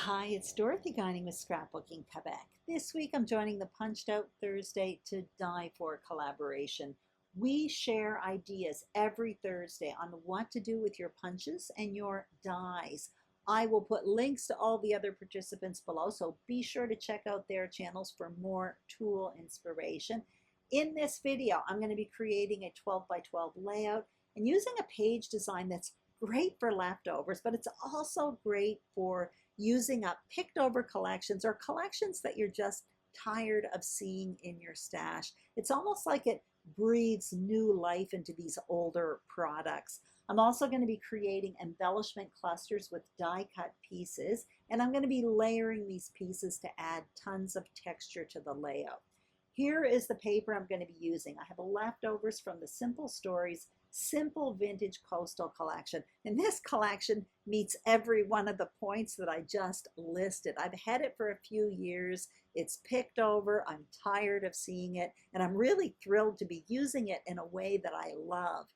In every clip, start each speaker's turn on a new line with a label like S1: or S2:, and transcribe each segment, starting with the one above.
S1: Hi, it's Dorothy Guinan with Scrapbooking Quebec. This week I'm joining the Punched Out Thursday to Die For collaboration. We share ideas every Thursday on what to do with your punches and your dies. I will put links to all the other participants below, so be sure to check out their channels for more tool inspiration. In this video, I'm going to be creating a 12 by 12 layout and using a page design that's great for leftovers, but it's also great for using up picked over collections or collections that you're just tired of seeing in your stash. It's almost like it breathes new life into these older products. I'm also going to be creating embellishment clusters with die cut pieces, and I'm going to be layering these pieces to add tons of texture to the layout. Here is the paper I'm going to be using. I have leftovers from the Simple Stories Simple Vintage Coastal Collection. And this collection meets every one of the points that I just listed. I've had it for a few years. It's picked over. I'm tired of seeing it. And I'm really thrilled to be using it in a way that I love.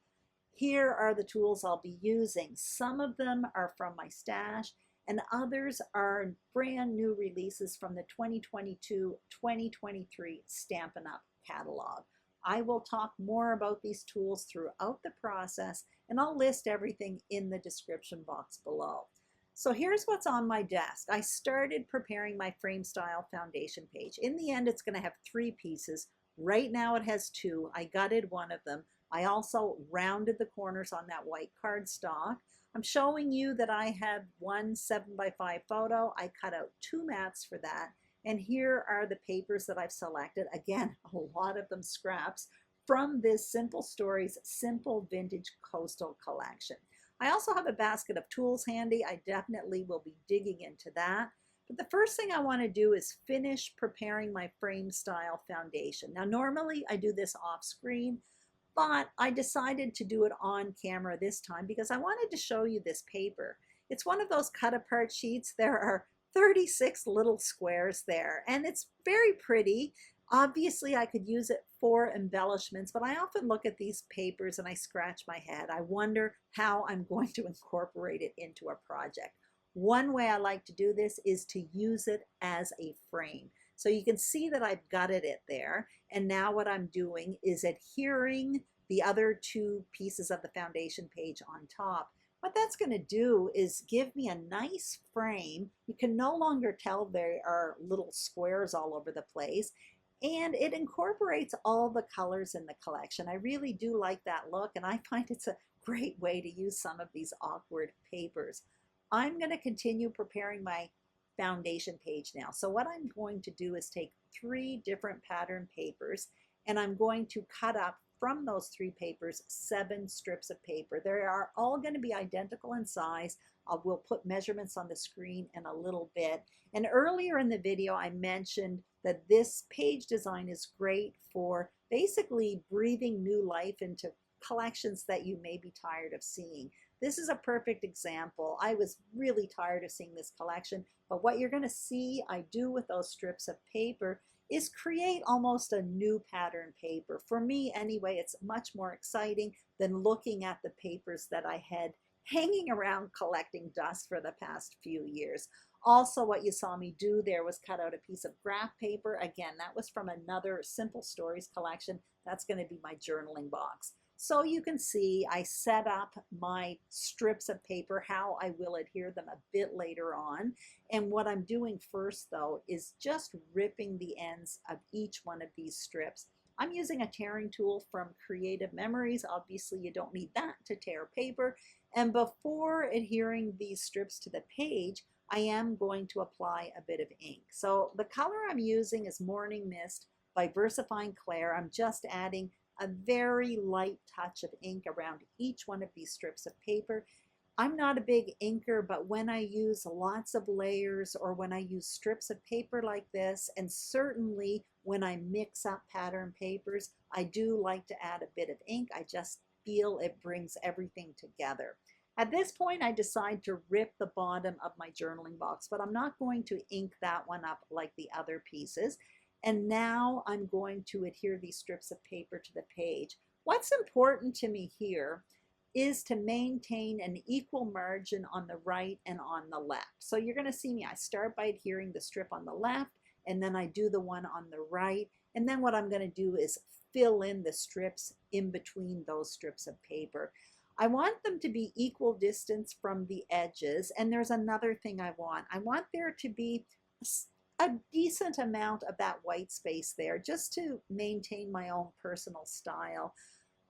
S1: Here are the tools I'll be using. Some of them are from my stash, and others are brand new releases from the 2022-2023 Stampin' Up catalog. I will talk more about these tools throughout the process, and I'll list everything in the description box below. So here's what's on my desk. I started preparing my frame style foundation page. In the end, it's going to have 3 pieces. Right now it has 2. I gutted one of them. I also rounded the corners on that white cardstock. I'm showing you that I have one 7x5 photo. I cut out 2 mats for that. And here are the papers that I've selected. Again, a lot of them scraps from this Simple Stories Simple Vintage Coastal Collection. I also have a basket of tools handy. I definitely will be digging into that. But the first thing I want to do is finish preparing my frame style foundation. Now, normally I do this off screen, but I decided to do it on camera this time because I wanted to show you this paper. It's one of those cut apart sheets. There are 36 little squares there, and it's very pretty. Obviously, I could use it for embellishments, but I often look at these papers and I scratch my head. I wonder how I'm going to incorporate it into a project. One way I like to do this is to use it as a frame. So you can see that I've gutted it there, and now what I'm doing is adhering the other 2 pieces of the foundation page on top. What that's going to do is give me a nice frame. You can no longer tell there are little squares all over the place, and it incorporates all the colors in the collection. I really do like that look, and I find it's a great way to use some of these awkward papers. I'm going to continue preparing my foundation page now. So what I'm going to do is take 3 different pattern papers, and I'm going to cut up from those 3 papers 7 strips of paper. They are all going to be identical in size. We'll put measurements on the screen in a little bit. And earlier in the video, I mentioned that this page design is great for basically breathing new life into collections that you may be tired of seeing. This is a perfect example. I was really tired of seeing this collection, but what you're going to see I do with those strips of paper is create almost a new pattern paper. For me anyway, it's much more exciting than looking at the papers that I had hanging around collecting dust for the past few years. Also, what you saw me do there was cut out a piece of graph paper. Again, that was from another Simple Stories collection. That's going to be my journaling box. So you can see I set up my strips of paper, how I will adhere them a bit later on. And what I'm doing first though is just ripping the ends of each one of these strips. I'm using a tearing tool from Creative Memories. Obviously you don't need that to tear paper. And before adhering these strips to the page, I am going to apply a bit of ink. So the color I'm using is Morning Mist by Versifying Claire. I'm just adding a very light touch of ink around each one of these strips of paper. I'm not a big inker, but when I use lots of layers or when I use strips of paper like this, and certainly when I mix up pattern papers, I do like to add a bit of ink. I just feel it brings everything together. At this point, I decide to rip the bottom of my journaling box, but I'm not going to ink that one up like the other pieces. And now I'm going to adhere these strips of paper to the page. What's important to me here is to maintain an equal margin on the right and on the left. So you're going to see me, I start by adhering the strip on the left, and then I do the one on the right. And then what I'm going to do is fill in the strips in between those strips of paper. I want them to be equal distance from the edges. And there's another thing I want. I want there to be a decent amount of that white space there, just to maintain my own personal style.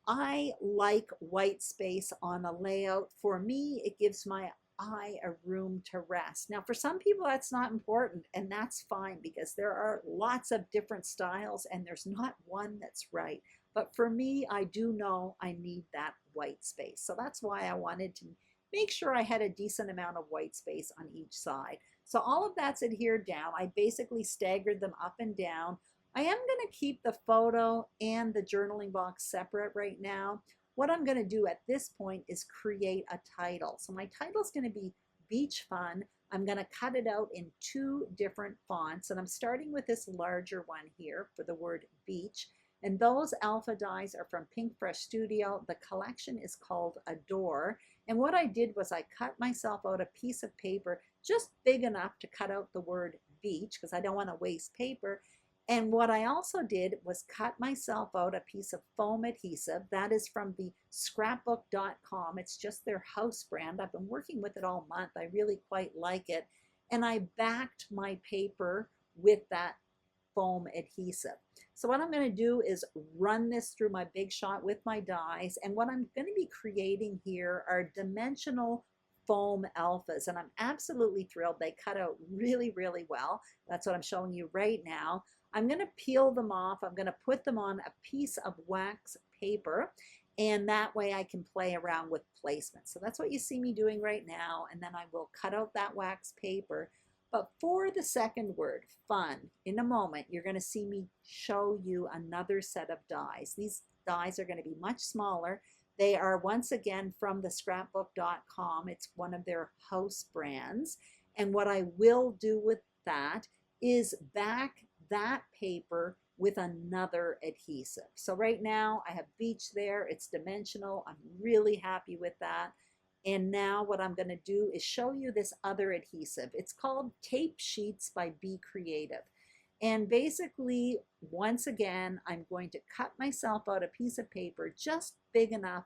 S1: I like white space on a layout. For me, it gives my eye a room to rest. Now, for some people, that's not important, and that's fine because there are lots of different styles and there's not one that's right. But for me, I do know I need that white space. So that's why I wanted to make sure I had a decent amount of white space on each side. So all of that's adhered down. I basically staggered them up and down. I am going to keep the photo and the journaling box separate right now. What I'm going to do at this point is create a title. So my title is going to be Beach Fun. I'm going to cut it out in 2 different fonts, and I'm starting with this larger one here for the word beach. And those alpha dies are from Pinkfresh Studio. The collection is called Adore. And what I did was I cut myself out a piece of paper just big enough to cut out the word beach because I don't want to waste paper. And what I also did was cut myself out a piece of foam adhesive. That is from the Scrapbook.com. It's just their house brand. I've been working with it all month. I really quite like it. And I backed my paper with that foam adhesive. So what I'm going to do is run this through my Big Shot with my dies. And what I'm going to be creating here are dimensional foam alphas. And I'm absolutely thrilled. They cut out really, really well. That's what I'm showing you right now. I'm going to peel them off. I'm going to put them on a piece of wax paper, and that way I can play around with placement. So that's what you see me doing right now, and then I will cut out that wax paper. But for the second word, fun, in a moment, you're going to see me show you another set of dies. These dies are going to be much smaller. They are once again from the Scrapbook.com. It's one of their house brands. And what I will do with that is back that paper with another adhesive. So right now I have beach there. It's dimensional. I'm really happy with that. And now what I'm going to do is show you this other adhesive. It's called Tape Sheets by Be Creative. And basically, once again, I'm going to cut myself out a piece of paper just big enough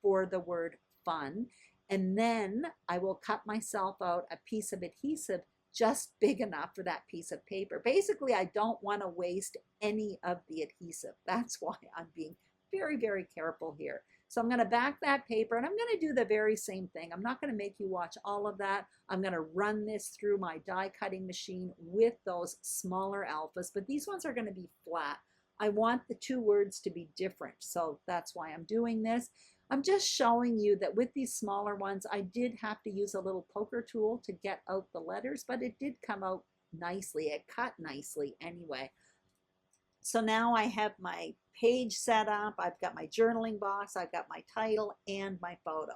S1: for the word fun. And then I will cut myself out a piece of adhesive just big enough for that piece of paper. Basically, I don't want to waste any of the adhesive. That's why I'm being very, very careful here. So I'm going to back that paper, and I'm going to do the very same thing. I'm not going to make you watch all of that. I'm going to run this through my die cutting machine with those smaller alphas, but these ones are going to be flat. I want the 2 words to be different, so that's why I'm doing this. I'm just showing you that with these smaller ones, I did have to use a little poker tool to get out the letters, but it did come out nicely. It cut nicely anyway. So now I have my page set up. I've got my journaling box. I've got my title and my photo.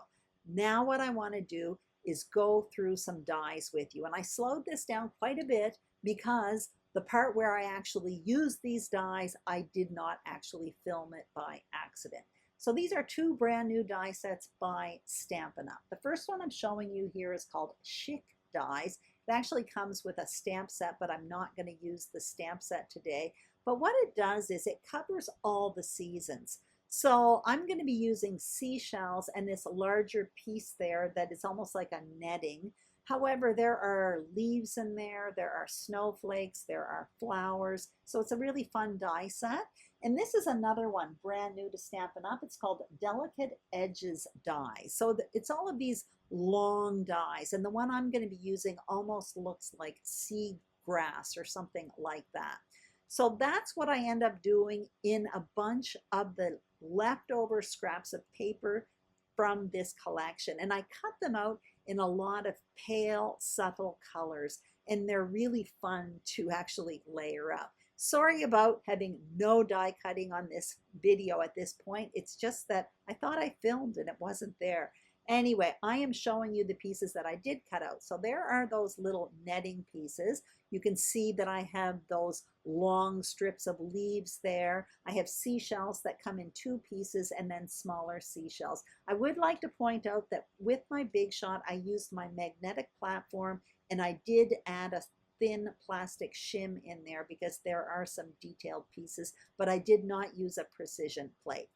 S1: Now what I want to do is go through some dies with you. And I slowed this down quite a bit because the part where I actually use these dies, I did not actually film it by accident. So these are 2 brand new die sets by Stampin' Up. The first one I'm showing you here is called Chic dies. It actually comes with a stamp set, but I'm not going to use the stamp set today. But what it does is it covers all the seasons. So I'm going to be using seashells and this larger piece there that is almost like a netting. However, there are leaves in there are snowflakes, there are flowers. So it's a really fun die set. And this is another one, brand new to Stampin' Up. It's called Delicate Edges dies. So it's all of these long dies. And the one I'm going to be using almost looks like sea grass or something like that. So that's what I end up doing in a bunch of the leftover scraps of paper from this collection. And I cut them out in a lot of pale, subtle colors. And they're really fun to actually layer up. Sorry about having no die cutting on this video at this point. It's just that I thought I filmed and it wasn't there. Anyway, I am showing you the pieces that I did cut out. So there are those little netting pieces. You can see that I have those long strips of leaves there. I have seashells that come in 2 pieces and then smaller seashells. I would like to point out that with my Big Shot, I used my magnetic platform and I did add a thin plastic shim in there because there are some detailed pieces, but I did not use a precision plate.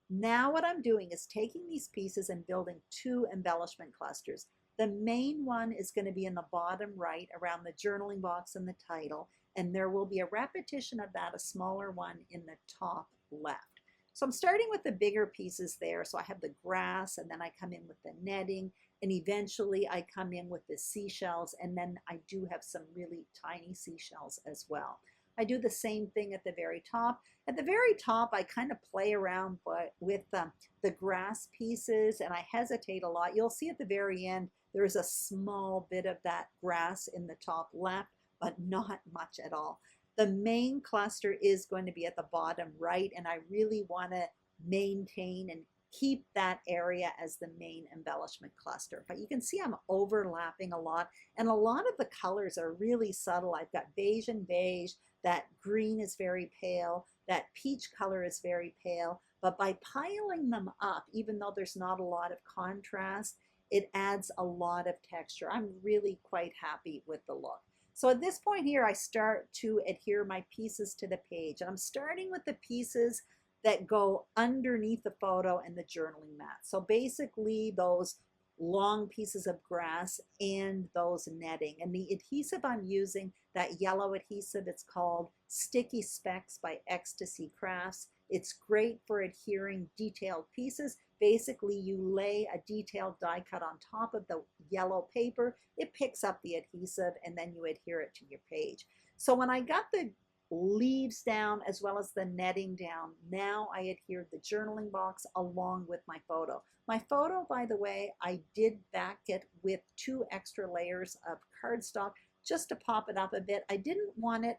S1: Now what I'm doing is taking these pieces and building 2 embellishment clusters. The main one is going to be in the bottom right around the journaling box and the title, and there will be a repetition of that, a smaller one in the top left. So I'm starting with the bigger pieces there. So I have the grass, and then I come in with the netting, and eventually I come in with the seashells, and then I do have some really tiny seashells as well. I do the same thing at the very top. At the very top, I kind of play around with the grass pieces, and I hesitate a lot. You'll see at the very end, there's a small bit of that grass in the top left, but not much at all. The main cluster is going to be at the bottom right, and I really want to maintain and keep that area as the main embellishment cluster. But you can see I'm overlapping a lot, and a lot of the colors are really subtle. I've got beige and beige, that green is very pale, that peach color is very pale, but by piling them up, even though there's not a lot of contrast, it adds a lot of texture. I'm really quite happy with the look. So at this point here, I start to adhere my pieces to the page. And I'm starting with the pieces that go underneath the photo and the journaling mat. So basically those long pieces of grass and those netting. And the adhesive I'm using, that yellow adhesive, it's called Sticky Specks by Ecstasy Crafts. It's great for adhering detailed pieces. Basically, you lay a detailed die cut on top of the yellow paper, it picks up the adhesive, and then you adhere it to your page. So when I got the leaves down as well as the netting down, now I adhered the journaling box along with my photo. My photo, by the way, I did back it with 2 extra layers of cardstock just to pop it up a bit. I didn't want it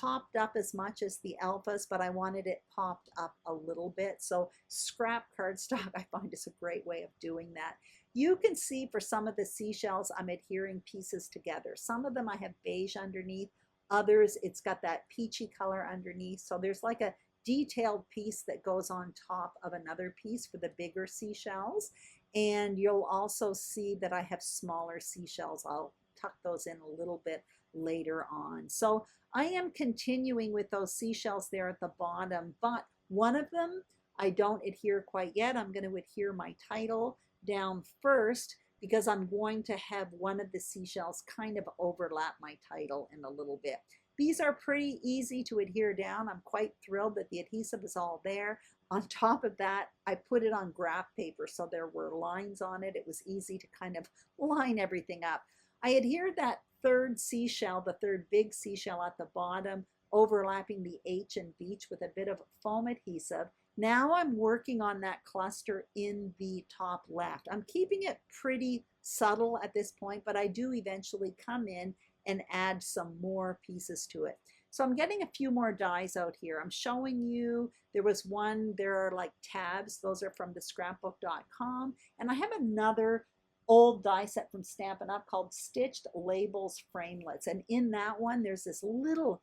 S1: popped up as much as the alphas, but I wanted it popped up a little bit. So scrap cardstock I find is a great way of doing that. You can see for some of the seashells I'm adhering pieces together. Some of them I have beige underneath, others it's got that peachy color underneath. So there's like a detailed piece that goes on top of another piece for the bigger seashells. And you'll also see that I have smaller seashells. I'll tuck those in a little bit later on. So I am continuing with those seashells there at the bottom, but one of them I don't adhere quite yet. I'm going to adhere my title down first because I'm going to have one of the seashells kind of overlap my title in a little bit. These are pretty easy to adhere down. I'm quite thrilled that the adhesive is all there. On top of that, I put it on graph paper, so there were lines on it. It was easy to kind of line everything up. I adhered that third seashell, the third big seashell at the bottom, overlapping the H in beach with a bit of foam adhesive. Now I'm working on that cluster in the top left. I'm keeping it pretty subtle at this point, but I do eventually come in and add some more pieces to it. So I'm getting a few more dies out here. I'm showing you, there was one, there are like tabs. Those are from the scrapbook.com. And I have another old die set from Stampin' Up called Stitched Labels Framelits. And in that one, there's this little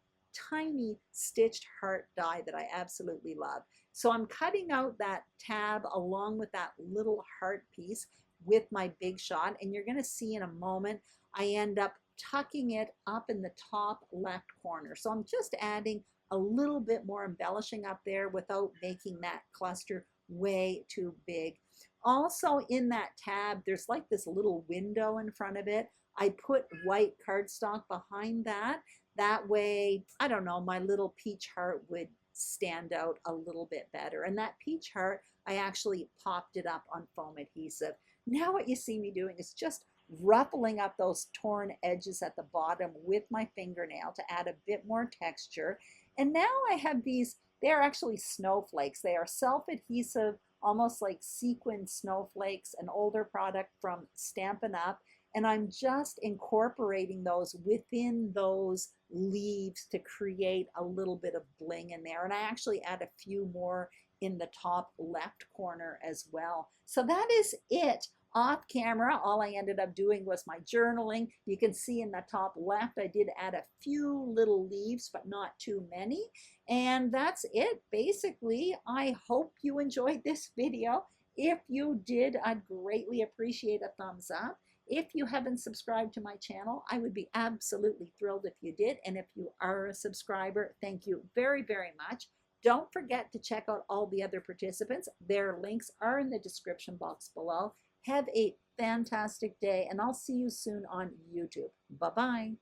S1: tiny stitched heart die that I absolutely love. So I'm cutting out that tab along with that little heart piece with my Big Shot. And you're going to see in a moment, I end up tucking it up in the top left corner. So I'm just adding a little bit more embellishing up there without making that cluster way too big. Also in that tab, there's like this little window in front of it. I put white cardstock behind that. That way, I don't know, my little peach heart would stand out a little bit better. And that peach heart, I actually popped it up on foam adhesive. Now what you see me doing is just ruffling up those torn edges at the bottom with my fingernail to add a bit more texture. And now I have these, they're actually snowflakes. They are self-adhesive, almost like sequin snowflakes, an older product from Stampin' Up. And I'm just incorporating those within those leaves to create a little bit of bling in there. And I actually add a few more in the top left corner as well. So that is it Off camera, all I ended up doing was my journaling. You can see in the top left, I did add a few little leaves, but not too many. And that's it. Basically, I hope you enjoyed this video. If you did, I'd greatly appreciate a thumbs up. If you haven't subscribed to my channel, I would be absolutely thrilled if you did. And if you are a subscriber, thank you very, very much. Don't forget to check out all the other participants. Their links are in the description box below. Have a fantastic day, and I'll see you soon on YouTube. Bye-bye.